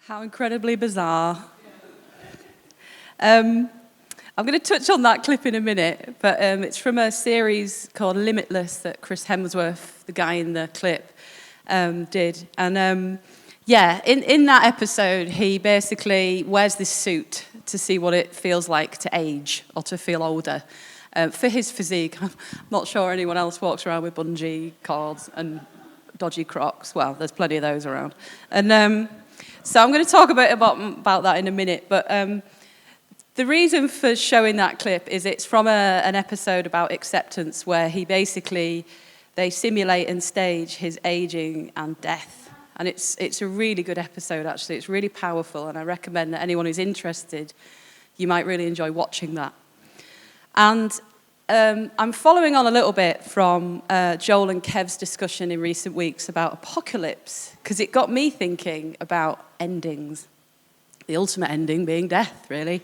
How incredibly bizarre. I'm going to touch on that clip in a minute, but it's from a series called Limitless that Chris Hemsworth, the guy in the clip, did. And in that episode, he basically wears this suit to see what it feels like to age or to feel older. For his physique, I'm not sure anyone else walks around with bungee cords and dodgy Crocs. Well, there's plenty of those around. And so I'm going to talk about that in a minute, but the reason for showing that clip is it's from an episode about acceptance where they simulate and stage his aging and death. And it's a really good episode, actually. It's really powerful, and I recommend that anyone who's interested, you might really enjoy watching that. And I'm following on a little bit from Joel and Kev's discussion in recent weeks about apocalypse, because it got me thinking about endings, the ultimate ending being death, really.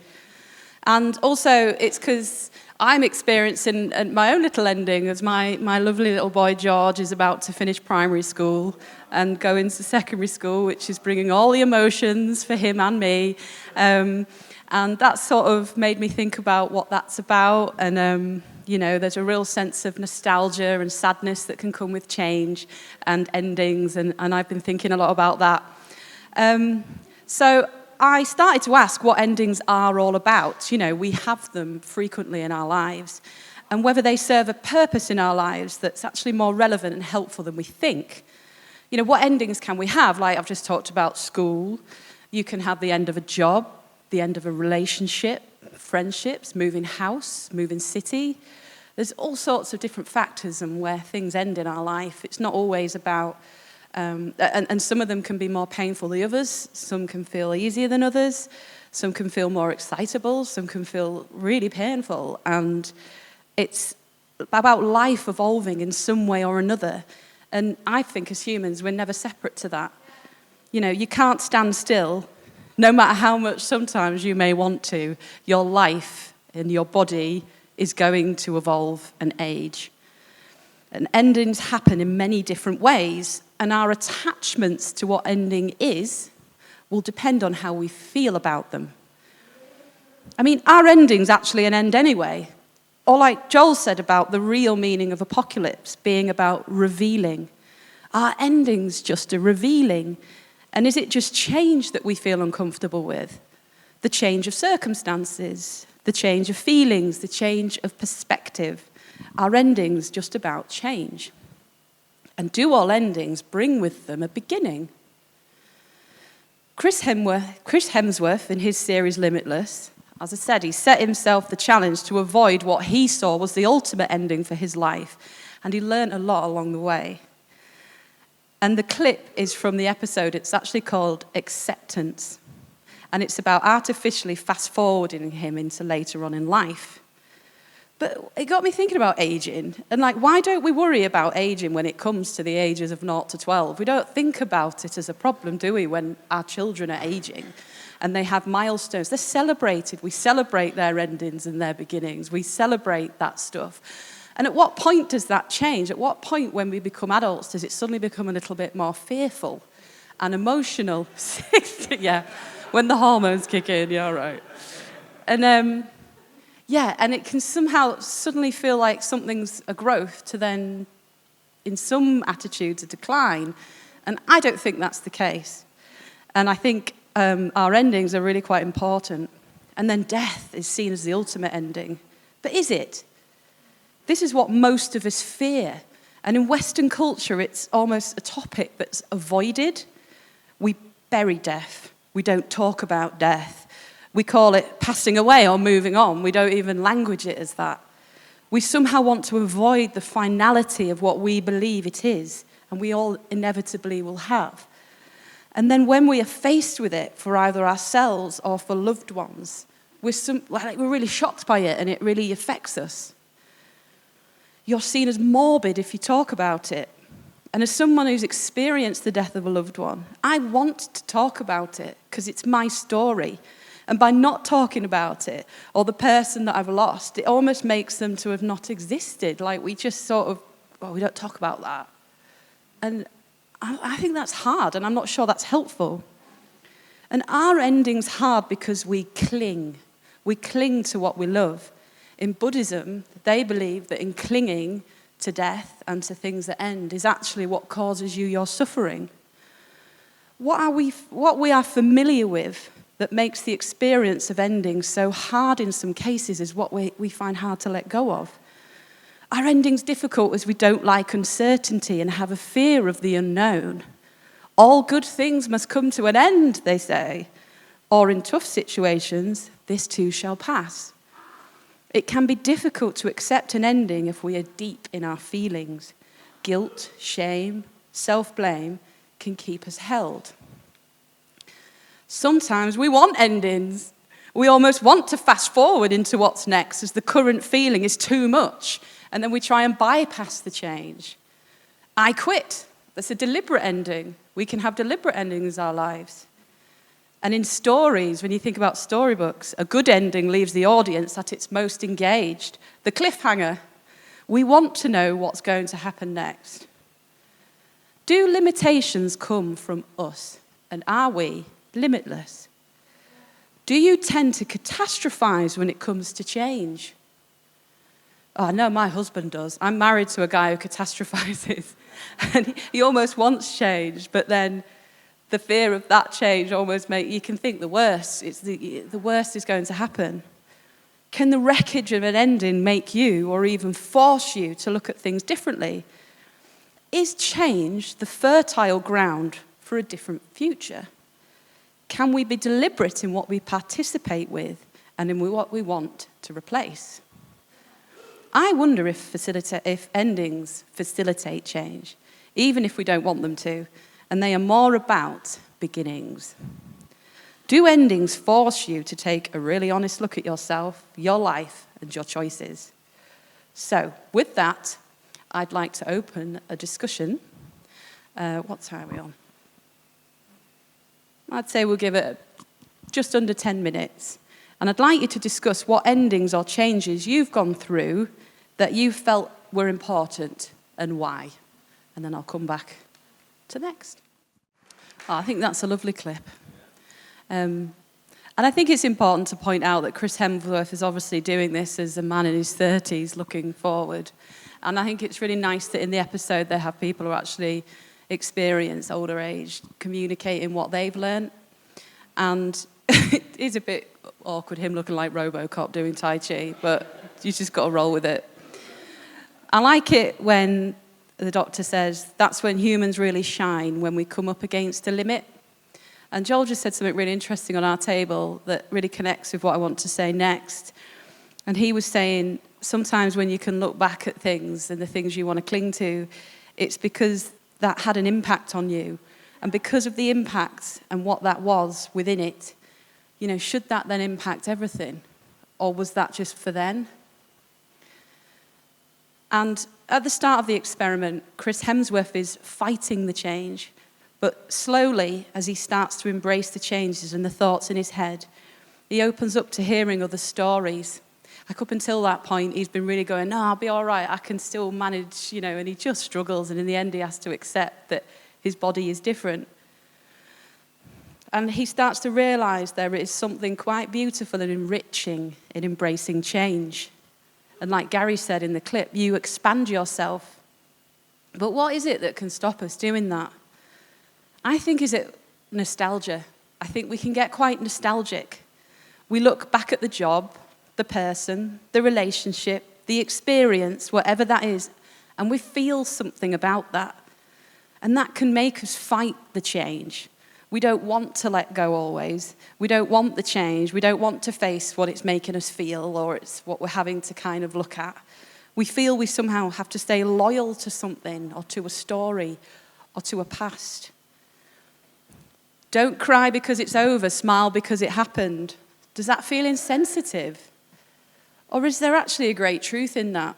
And also, it's because I'm experiencing my own little ending as my lovely little boy George is about to finish primary school and go into secondary school, which is bringing all the emotions for him and me. And that sort of made me think about what that's about. And, there's a real sense of nostalgia and sadness that can come with change and endings. And I've been thinking a lot about that. So I started to ask what endings are all about. We have them frequently in our lives. And whether they serve a purpose in our lives that's actually more relevant and helpful than we think. What endings can we have? Like I've just talked about school. You can have the end of a job, the end of a relationship, friendships, moving house, moving city. There's all sorts of different factors and where things end in our life. It's not always about, and some of them can be more painful than others. Some can feel easier than others. Some can feel more excitable. Some can feel really painful. And it's about life evolving in some way or another. And I think as humans, we're never separate to that. You can't stand still. No matter how much sometimes you may want to, your life and your body is going to evolve and age. And endings happen in many different ways, and our attachments to what ending is will depend on how we feel about them. Our ending's actually an end anyway. Or like Joel said about the real meaning of apocalypse being about revealing. Our ending's just a revealing. And is it just change that we feel uncomfortable with? The change of circumstances, the change of feelings, the change of perspective. Our ending's just about change. And do all endings bring with them a beginning? Chris Hemsworth, in his series Limitless, as I said, he set himself the challenge to avoid what he saw was the ultimate ending for his life. And he learned a lot along the way. And the clip is from the episode. It's actually called Acceptance. And it's about artificially fast-forwarding him into later on in life. But it got me thinking about aging. And why don't we worry about aging when it comes to the ages of 0 to 12? We don't think about it as a problem, do we, when our children are aging and they have milestones. They're celebrated. We celebrate their endings and their beginnings. We celebrate that stuff. And at what point does that change? At what point when we become adults does it suddenly become a little bit more fearful and emotional? Yeah, when the hormones kick in, you're right. And and it can somehow suddenly feel like something's a growth to then, in some attitudes, a decline. And I don't think that's the case. And I think our endings are really quite important. And then death is seen as the ultimate ending. But is it? This is what most of us fear. And in Western culture, it's almost a topic that's avoided. We bury death. We don't talk about death. We call it passing away or moving on. We don't even language it as that. We somehow want to avoid the finality of what we believe it is, and we all inevitably will have. And then when we are faced with it for either ourselves or for loved ones, we're really shocked by it and it really affects us. You're seen as morbid if you talk about it. And as someone who's experienced the death of a loved one, I want to talk about it because it's my story. And by not talking about it, or the person that I've lost, it almost makes them to have not existed. We just we don't talk about that. And I think that's hard, and I'm not sure that's helpful. And our ending's hard because we cling. We cling to what we love. In Buddhism, they believe that in clinging to death and to things that end is actually what causes you your suffering. What we are familiar with that makes the experience of ending so hard in some cases is what we find hard to let go of. Our ending's difficult as we don't like uncertainty and have a fear of the unknown. All good things must come to an end, they say. Or in tough situations, this too shall pass. It can be difficult to accept an ending if we are deep in our feelings. Guilt, shame, self-blame can keep us held. Sometimes we want endings. We almost want to fast forward into what's next as the current feeling is too much, and then we try and bypass the change. I quit. That's a deliberate ending. We can have deliberate endings in our lives. And in stories, when you think about storybooks, a good ending leaves the audience at its most engaged. The cliffhanger. We want to know what's going to happen next. Do limitations come from us? And are we limitless? Do you tend to catastrophize when it comes to change? Oh, I know my husband does. I'm married to a guy who catastrophizes. And he almost wants change, but then the fear of that change almost makes you can think the worst. It's the worst is going to happen. Can the wreckage of an ending make you or even force you to look at things differently? Is change the fertile ground for a different future? Can we be deliberate in what we participate with and in what we want to replace? I wonder if endings facilitate change, even if we don't want them to, and they are more about beginnings. Do endings force you to take a really honest look at yourself, your life, and your choices? So, with that, I'd like to open a discussion. What time are we on? I'd say we'll give it just under 10 minutes. And I'd like you to discuss what endings or changes you've gone through that you felt were important and why. And then I'll come back to next. Oh, I think that's a lovely clip. And I think it's important to point out that Chris Hemsworth is obviously doing this as a man in his 30s looking forward. And I think it's really nice that in the episode they have people who actually experience older age communicating what they've learned. And it is a bit awkward, him looking like RoboCop doing Tai Chi, but you just got to roll with it. I like it when the doctor says that's when humans really shine, when we come up against a limit. And Joel just said something really interesting on our table that really connects with what I want to say next. And he was saying sometimes when you can look back at things and the things you want to cling to, it's because that had an impact on you. And because of the impact and what that was within it, should that then impact everything? Or was that just for then? And at the start of the experiment, Chris Hemsworth is fighting the change. But slowly, as he starts to embrace the changes and the thoughts in his head, he opens up to hearing other stories. Like up until that point, he's been really going, no, I'll be all right, I can still manage, and he just struggles. And in the end, he has to accept that his body is different. And he starts to realize there is something quite beautiful and enriching in embracing change. And like Gary said in the clip, you expand yourself. But what is it that can stop us doing that? I think is it nostalgia. I think we can get quite nostalgic. We look back at the job, the person, the relationship, the experience, whatever that is, and we feel something about that. And that can make us fight the change. We don't want to let go always. We don't want the change. We don't want to face what it's making us feel or it's what we're having to kind of look at. We feel we somehow have to stay loyal to something or to a story or to a past. Don't cry because it's over, smile because it happened. Does that feel insensitive? Or is there actually a great truth in that?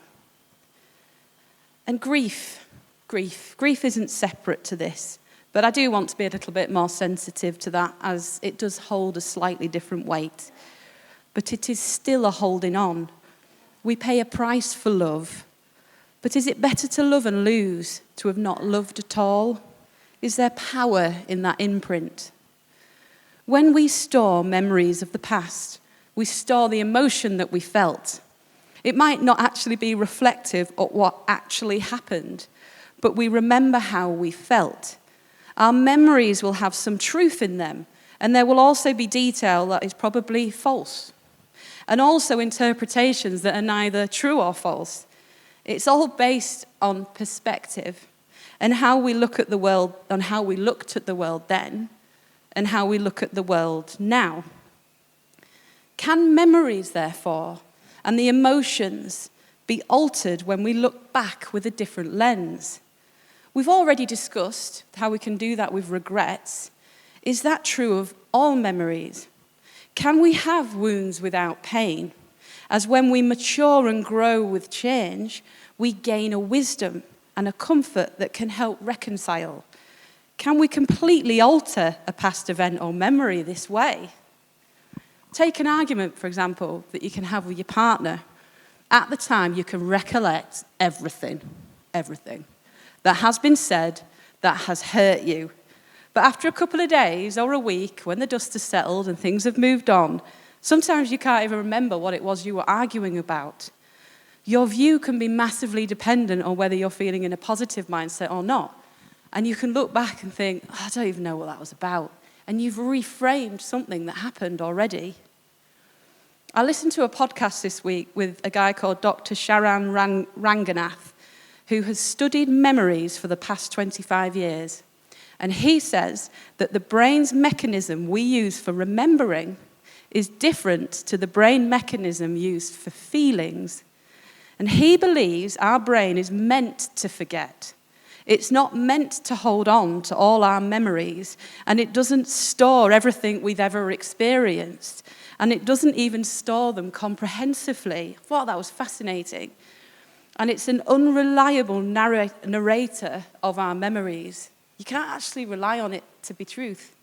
And grief isn't separate to this. But I do want to be a little bit more sensitive to that as it does hold a slightly different weight. But it is still a holding on. We pay a price for love. But is it better to love and lose, to have not loved at all? Is there power in that imprint? When we store memories of the past, we store the emotion that we felt. It might not actually be reflective of what actually happened, but we remember how we felt. Our memories will have some truth in them, and there will also be detail that is probably false, and also interpretations that are neither true or false. It's all based on perspective and how we look at the world, on how we looked at the world then, and how we look at the world now. Can memories, therefore, and the emotions be altered when we look back with a different lens? We've already discussed how we can do that with regrets. Is that true of all memories? Can we have wounds without pain? As when we mature and grow with change, we gain a wisdom and a comfort that can help reconcile. Can we completely alter a past event or memory this way? Take an argument, for example, that you can have with your partner. At the time, you can recollect everything that has been said that has hurt you. But after a couple of days or a week, when the dust has settled and things have moved on, sometimes you can't even remember what it was you were arguing about. Your view can be massively dependent on whether you're feeling in a positive mindset or not. And you can look back and think, I don't even know what that was about. And you've reframed something that happened already. I listened to a podcast this week with a guy called Dr. Sharan Ranganath, who has studied memories for the past 25 years. And he says that the brain's mechanism we use for remembering is different to the brain mechanism used for feelings. And he believes our brain is meant to forget. It's not meant to hold on to all our memories, and it doesn't store everything we've ever experienced, and it doesn't even store them comprehensively. I thought that was fascinating. And it's an unreliable narrator of our memories. You can't actually rely on it to be truth.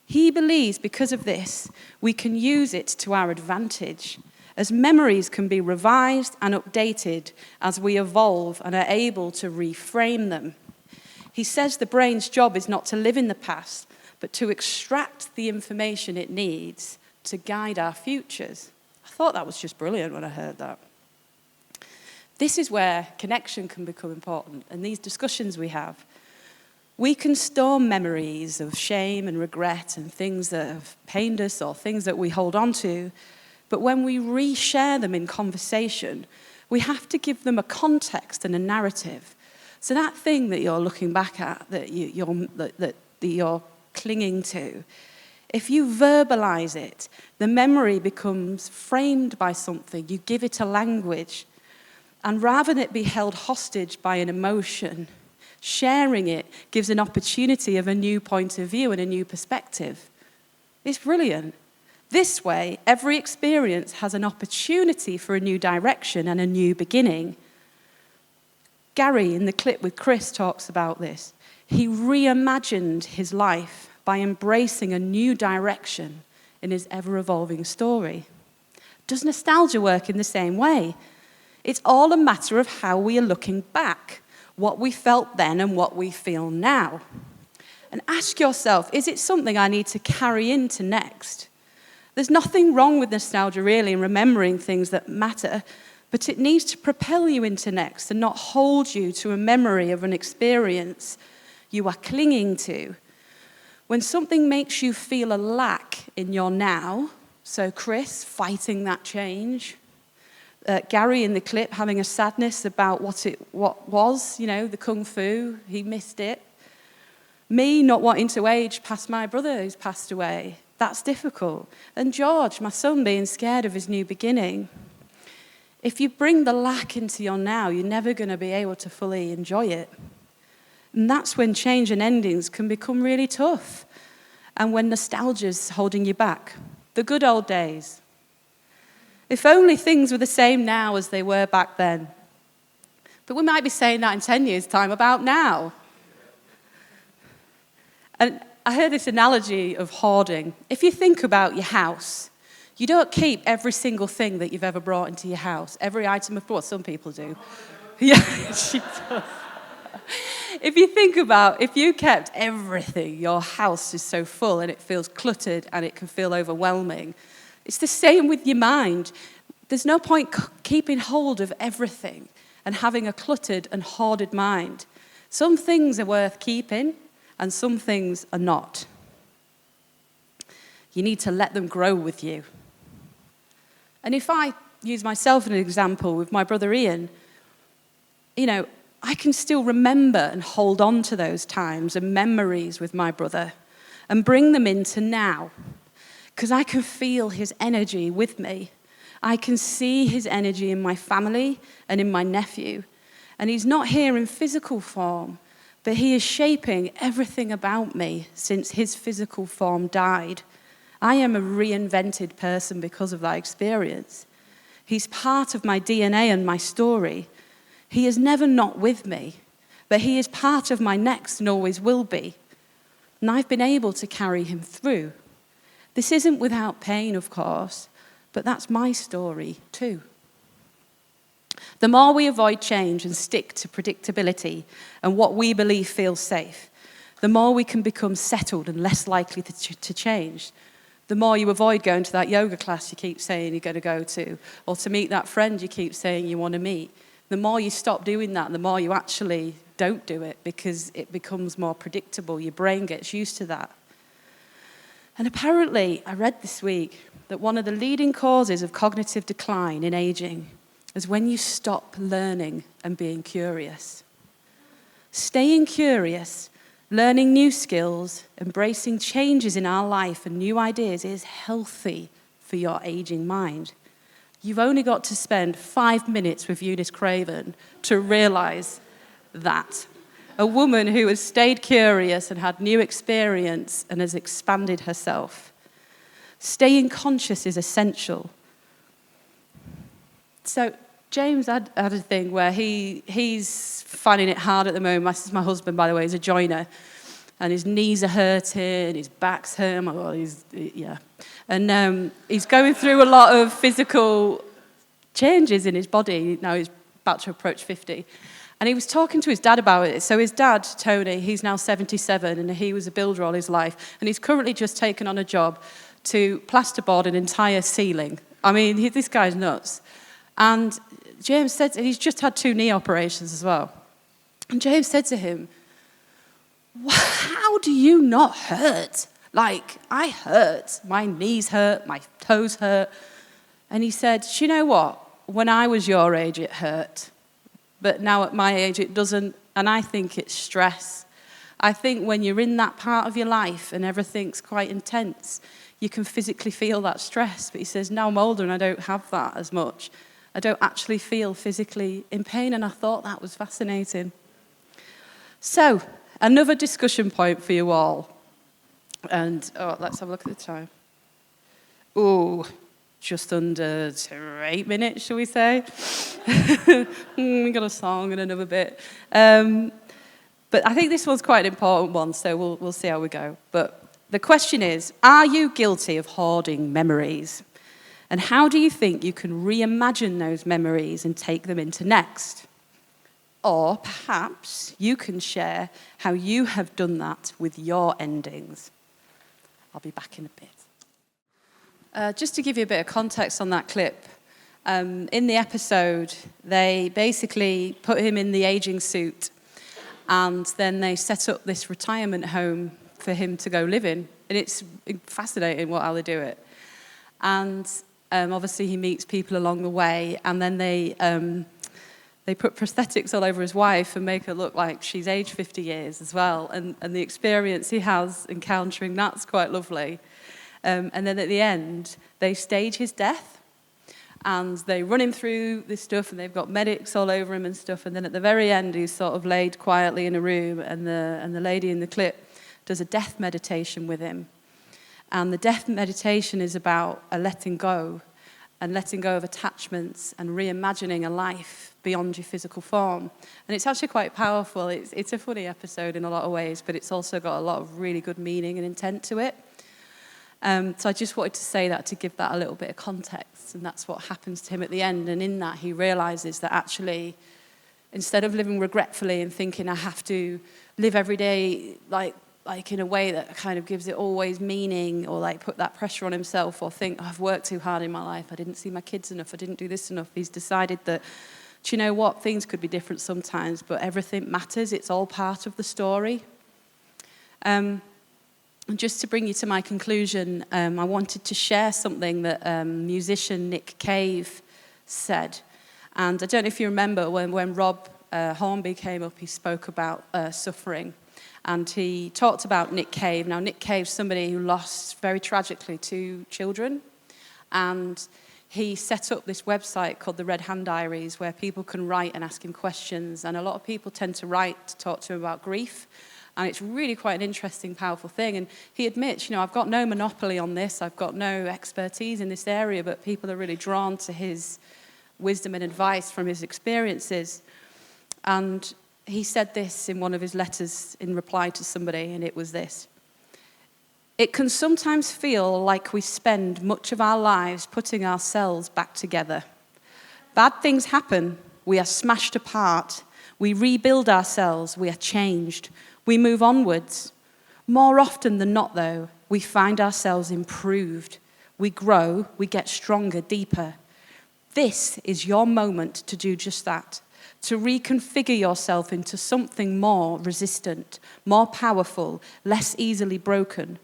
He believes because of this, we can use it to our advantage, as memories can be revised and updated as we evolve and are able to reframe them. He says the brain's job is not to live in the past, but to extract the information it needs to guide our futures. I thought that was just brilliant when I heard that. This is where connection can become important, and these discussions we have. We can store memories of shame and regret and things that have pained us or things that we hold on to, but when we reshare them in conversation, we have to give them a context and a narrative. So that thing that you're looking back at, that you're clinging to, if you verbalize it, the memory becomes framed by something. You give it a language. And rather than it be held hostage by an emotion, sharing it gives an opportunity of a new point of view and a new perspective. It's brilliant. This way, every experience has an opportunity for a new direction and a new beginning. Gary, in the clip with Chris, talks about this. He reimagined his life by embracing a new direction in his ever-evolving story. Does nostalgia work in the same way? It's all a matter of how we are looking back, what we felt then and what we feel now. And ask yourself, is it something I need to carry into next? There's nothing wrong with nostalgia, really, and remembering things that matter, but it needs to propel you into next and not hold you to a memory of an experience you are clinging to. When something makes you feel a lack in your now, so Chris fighting that change, Gary in the clip having a sadness about what was, the kung fu, he missed it. Me not wanting to age past my brother who's passed away. That's difficult. And George, my son, being scared of his new beginning. If you bring the lack into your now, you're never going to be able to fully enjoy it. And that's when change and endings can become really tough. And when nostalgia's holding you back. The good old days. If only things were the same now as they were back then. But we might be saying that in 10 years' time about now. And I heard this analogy of hoarding. If you think about your house, you don't keep every single thing that you've ever brought into your house. Every item of, well, some people do. Yeah, she does. If you think about, if you kept everything, your house is so full and it feels cluttered and it can feel overwhelming. It's the same with your mind. There's no point keeping hold of everything and having a cluttered and hoarded mind. Some things are worth keeping and some things are not. You need to let them grow with you. And if I use myself as an example with my brother Ian, I can still remember and hold on to those times and memories with my brother and bring them into now, because I can feel his energy with me. I can see his energy in my family and in my nephew. And he's not here in physical form, but he is shaping everything about me since his physical form died. I am a reinvented person because of that experience. He's part of my DNA and my story. He is never not with me, but he is part of my next and always will be. And I've been able to carry him through. This isn't without pain, of course, but that's my story too. The more we avoid change and stick to predictability and what we believe feels safe, the more we can become settled and less likely to change. The more you avoid going to that yoga class you keep saying you're going to go to, or to meet that friend you keep saying you want to meet, the more you stop doing that, the more you actually don't do it because it becomes more predictable. Your brain gets used to that. And apparently, I read this week that one of the leading causes of cognitive decline in aging is when you stop learning and being curious. Staying curious, learning new skills, embracing changes in our life and new ideas is healthy for your aging mind. You've only got to spend 5 minutes with Eunice Craven to realize that. A woman who has stayed curious and had new experience and has expanded herself. Staying conscious is essential. So James had a thing where he's finding it hard at the moment. My husband, by the way, is a joiner. And his knees are hurting, his back's hurting. Oh, yeah. And he's going through a lot of physical changes in his body. Now he's about to approach 50. And he was talking to his dad about it. So his dad, Tony, he's now 77, and he was a builder all his life. And he's currently just taken on a job to plasterboard an entire ceiling. I mean, this guy's nuts. And James said, he's just had 2 knee operations as well. And James said to him, how do you not hurt? Like, I hurt. My knees hurt, my toes hurt. And he said, do you know what? When I was your age, it hurt. But now at my age, it doesn't. And I think it's stress. I think when you're in that part of your life and everything's quite intense, you can physically feel that stress. But he says, now I'm older and I don't have that as much. I don't actually feel physically in pain. And I thought that was fascinating. So, another discussion point for you all. And, let's have a look at the time. Just under 8 minutes, shall we say? We got a song and another bit. But I think this one's quite an important one, so we'll see how we go. But the question is, are you guilty of hoarding memories? And how do you think you can reimagine those memories and take them into next? Or perhaps you can share how you have done that with your endings. I'll be back in a bit. Just to give you a bit of context on that clip, in the episode, they basically put him in the aging suit and then they set up this retirement home for him to go live in. And it's fascinating how they do it. And obviously he meets people along the way, and then they put prosthetics all over his wife and make her look like she's aged 50 years as well. And the experience he has encountering that's quite lovely. And then at the end, they stage his death. And they run him through this stuff, and they've got medics all over him and stuff. And then at the very end, he's sort of laid quietly in a room, and the lady in the clip does a death meditation with him. And the death meditation is about a letting go, and letting go of attachments and reimagining a life beyond your physical form. And it's actually quite powerful. It's a funny episode in a lot of ways, but it's also got a lot of really good meaning and intent to it. So I just wanted to say that to give that a little bit of context, and that's what happens to him at the end. And in that, he realizes that actually Instead of living regretfully and thinking I have to live every day like in a way that kind of gives it always meaning, or like put that pressure on himself, or think, oh, I've worked too hard in my life, I didn't see my kids enough, I didn't do this enough. He's decided that, do you know what, things could be different sometimes, but everything matters. It's all part of the story. And just to bring you to my conclusion, I wanted to share something that musician Nick Cave said. And I don't know if you remember when Rob Hornby came up, he spoke about suffering. And he talked about Nick Cave. Now, Nick Cave's somebody who lost very tragically 2 children. And he set up this website called the Red Hand Diaries, where people can write and ask him questions. And a lot of people tend to write to talk to him about grief. And it's really quite an interesting, powerful thing. And he admits, I've got no monopoly on this. I've got no expertise in this area, but people are really drawn to his wisdom and advice from his experiences. And he said this in one of his letters in reply to somebody, and it was this: "It can sometimes feel like we spend much of our lives putting ourselves back together. Bad things happen, we are smashed apart, we rebuild ourselves, we are changed, we move onwards. More often than not, though, we find ourselves improved. We grow, we get stronger, deeper. This is your moment to do just that, to reconfigure yourself into something more resistant, more powerful, less easily broken.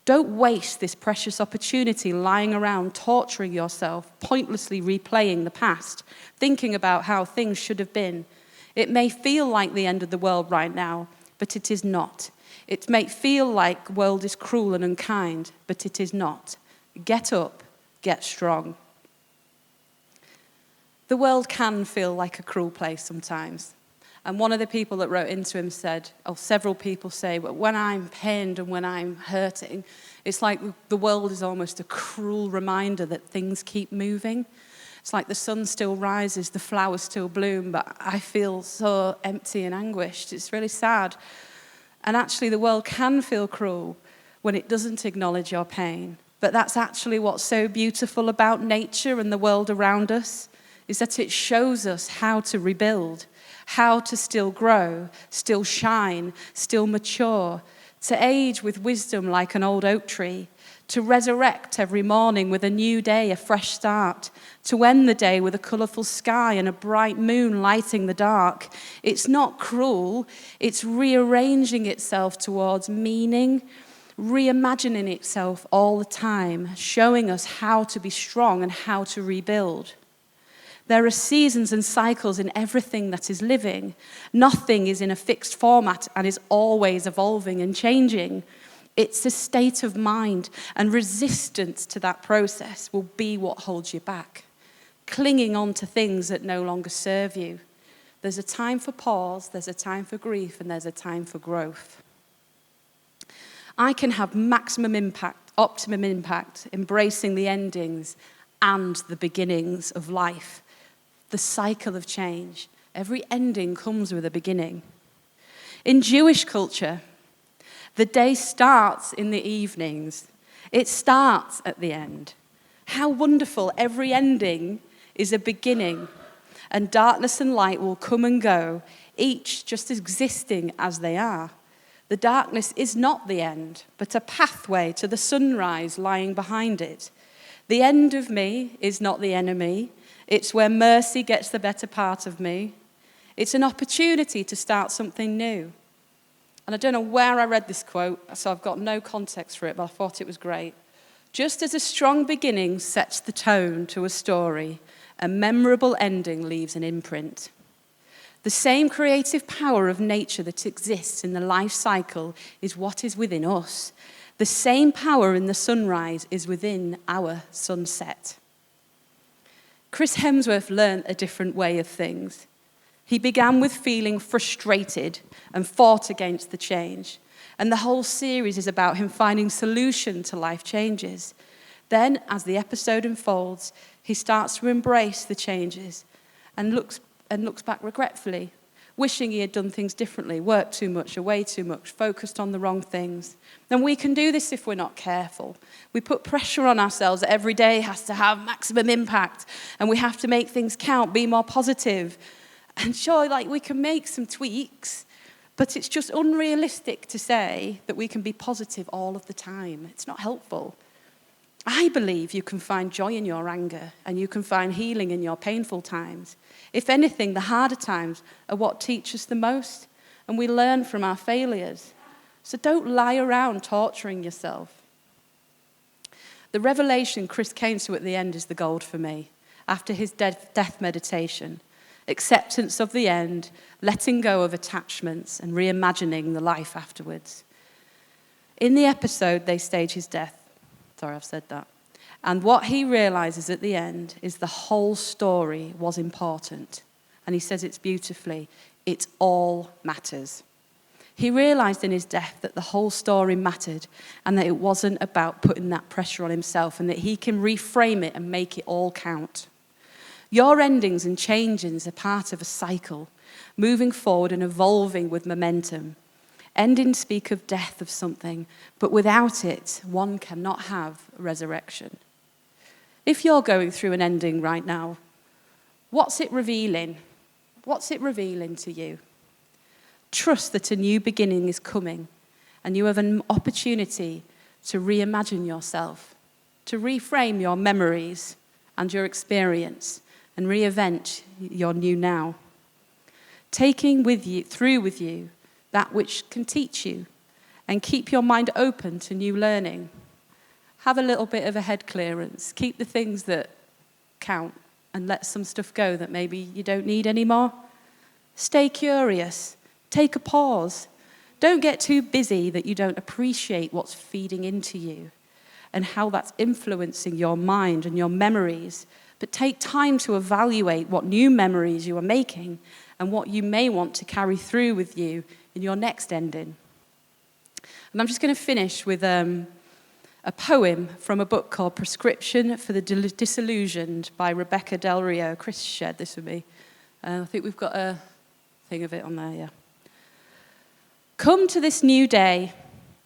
Don't waste this precious opportunity lying around torturing yourself, pointlessly replaying the past, thinking about how things should have been. It may feel like the end of the world right now, but it is not. It may feel like the world is cruel and unkind, but it is not. Get up, get strong." The world can feel like a cruel place sometimes. And one of the people that wrote into him said, or several people say, but when I'm pained and when I'm hurting, it's like the world is almost a cruel reminder that things keep moving. It's like the sun still rises, the flowers still bloom, but I feel so empty and anguished. It's really sad. And actually the world can feel cruel when it doesn't acknowledge your pain. But that's actually what's so beautiful about nature and the world around us, is that it shows us how to rebuild, how to still grow, still shine, still mature, to age with wisdom like an old oak tree, to resurrect every morning with a new day, a fresh start, to end the day with a colourful sky and a bright moon lighting the dark. It's not cruel, it's rearranging itself towards meaning, reimagining itself all the time, showing us how to be strong and how to rebuild. There are seasons and cycles in everything that is living. Nothing is in a fixed format and is always evolving and changing. It's a state of mind, and resistance to that process will be what holds you back. Clinging on to things that no longer serve you. There's a time for pause, there's a time for grief, and there's a time for growth. I can have maximum impact, optimum impact, embracing the endings and the beginnings of life. The cycle of change. Every ending comes with a beginning. In Jewish culture, the day starts in the evenings. It starts at the end. How wonderful. Every ending is a beginning. And darkness and light will come and go, each just existing as they are. The darkness is not the end, but a pathway to the sunrise lying behind it. The end of me is not the enemy. It's where mercy gets the better part of me. It's an opportunity to start something new. And I don't know where I read this quote, so I've got no context for it, but I thought it was great. Just as a strong beginning sets the tone to a story, a memorable ending leaves an imprint. The same creative power of nature that exists in the life cycle is what is within us. The same power in the sunrise is within our sunset. Chris Hemsworth learned a different way of things. He began with feeling frustrated and fought against the change. And the whole series is about him finding solution to life changes. Then, as the episode unfolds, he starts to embrace the changes and looks back regretfully, wishing he had done things differently, worked too much, away too much, focused on the wrong things. And we can do this if we're not careful. We put pressure on ourselves that every day has to have maximum impact, and we have to make things count, be more positive. And sure, like we can make some tweaks, but it's just unrealistic to say that we can be positive all of the time. It's not helpful. I believe you can find joy in your anger and you can find healing in your painful times. If anything, the harder times are what teach us the most, and we learn from our failures. So don't lie around torturing yourself. The revelation Chris came to at the end is the gold for me. After his death meditation, acceptance of the end, letting go of attachments, and reimagining the life afterwards. In the episode, they stage his death. Sorry, I've said that. And what he realizes at the end is the whole story was important. And he says it's beautifully, it all matters. He realized in his death that the whole story mattered and that it wasn't about putting that pressure on himself and that he can reframe it and make it all count. Your endings and changes are part of a cycle, moving forward and evolving with momentum. Endings speak of death of something, but without it, one cannot have resurrection. If you're going through an ending right now, what's it revealing? What's it revealing to you? Trust that a new beginning is coming, and you have an opportunity to reimagine yourself, to reframe your memories and your experience, and reinvent your new now. Taking through with you that which can teach you, and keep your mind open to new learning. Have a little bit of a head clearance. Keep the things that count and let some stuff go that maybe you don't need anymore. Stay curious. Take a pause. Don't get too busy that you don't appreciate what's feeding into you and how that's influencing your mind and your memories. But take time to evaluate what new memories you are making and what you may want to carry through with you in your next ending. And I'm just going to finish with a poem from a book called Prescription for the Disillusioned by Rebecca Del Rio. Chris shared this with me. I think we've got a thing of it on there, yeah. Come to this new day,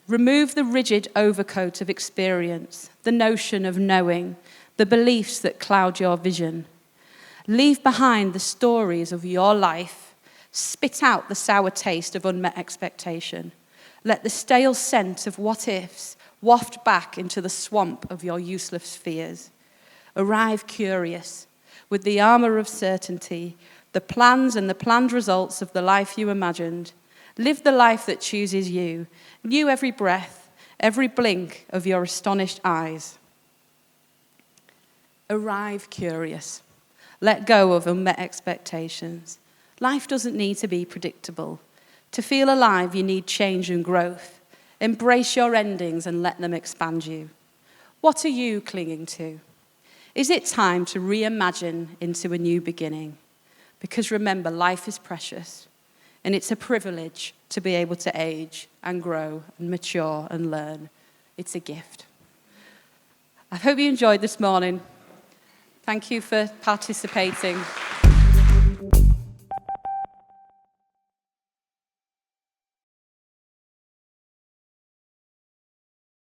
remove the rigid overcoat of experience, the notion of knowing, the beliefs that cloud your vision. Leave behind the stories of your life. Spit out the sour taste of unmet expectation. Let the stale scent of what-ifs waft back into the swamp of your useless fears. Arrive curious, with the armor of certainty, the plans and the planned results of the life you imagined. Live the life that chooses you, new every breath, every blink of your astonished eyes. Arrive curious. Let go of unmet expectations. Life doesn't need to be predictable. To feel alive, you need change and growth. Embrace your endings and let them expand you. What are you clinging to? Is it time to reimagine into a new beginning? Because remember, life is precious, and it's a privilege to be able to age and grow and mature and learn. It's a gift. I hope you enjoyed this morning. Thank you for participating.